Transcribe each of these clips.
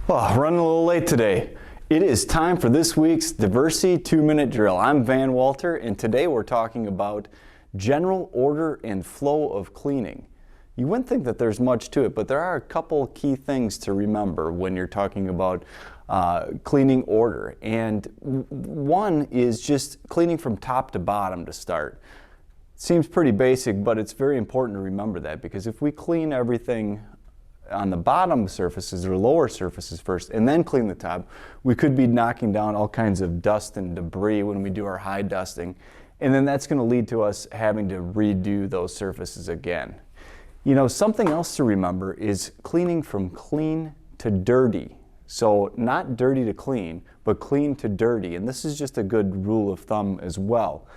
Oh, running a little late today. It is time for this week's Diversey 2-minute drill. I'm Van Walter, and today we're talking about general order and flow of cleaning. You wouldn't think that there's much to it, but there are a couple key things to remember when you're talking about cleaning order. And one is just cleaning from top to bottom to start. Seems pretty basic, but it's very important to remember that, because if we clean everything on the bottom surfaces or lower surfaces first and then clean the top, we could be knocking down all kinds of dust and debris when we do our high dusting, and then that's going to lead to us having to redo those surfaces again. You know, something else to remember is cleaning from clean to dirty. So not dirty to clean, but clean to dirty, and this is just a good rule of thumb as well.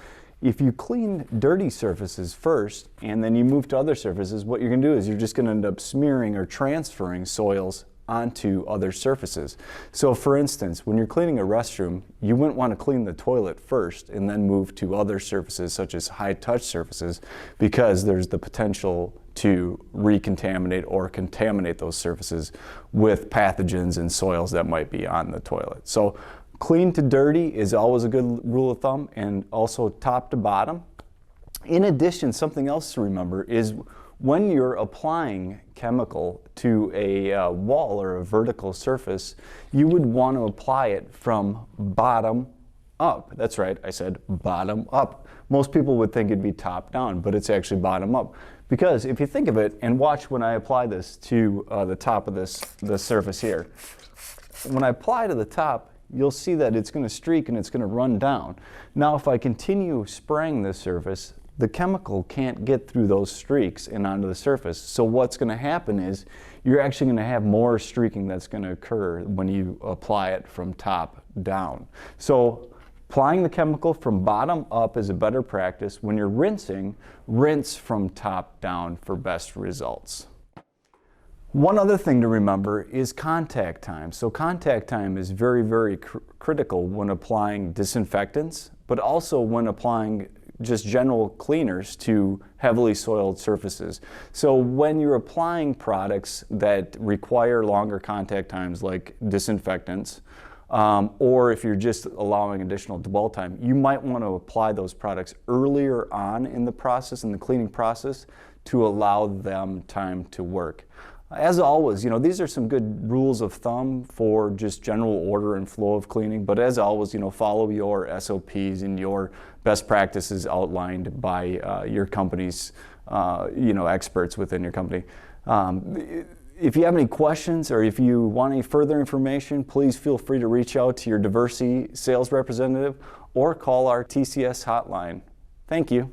If you clean dirty surfaces first and then you move to other surfaces, what you're going to do is you're just going to end up smearing or transferring soils onto other surfaces. So for instance, when you're cleaning a restroom, you wouldn't want to clean the toilet first and then move to other surfaces such as high-touch surfaces, because there's the potential to recontaminate or contaminate those surfaces with pathogens and soils that might be on the toilet. So clean to dirty is always a good rule of thumb, and also top to bottom. In addition, something else to remember is when you're applying chemical to a wall or a vertical surface, you would want to apply it from bottom up. That's right, I said bottom up. Most people would think it'd be top down, but it's actually bottom up. Because if you think of it, and watch when I apply this to the top of this surface here. When I apply to the top, you'll see that it's going to streak and it's going to run down. Now if I continue spraying this surface, the chemical can't get through those streaks and onto the surface. So what's going to happen is you're actually going to have more streaking that's going to occur when you apply it from top down. So applying the chemical from bottom up is a better practice. When you're rinsing, rinse from top down for best results. One other thing to remember is contact time. So contact time is very, very critical when applying disinfectants, but also when applying just general cleaners to heavily soiled surfaces. So when you're applying products that require longer contact times like disinfectants, or if you're just allowing additional dwell time, you might want to apply those products earlier on in the process, in the cleaning process, to allow them time to work. As always, you know, these are some good rules of thumb for just general order and flow of cleaning, but as always, you know, follow your SOPs and your best practices outlined by your company's, you know, experts within your company. If you have any questions or if you want any further information, please feel free to reach out to your Diversey sales representative or call our TCS hotline. Thank you.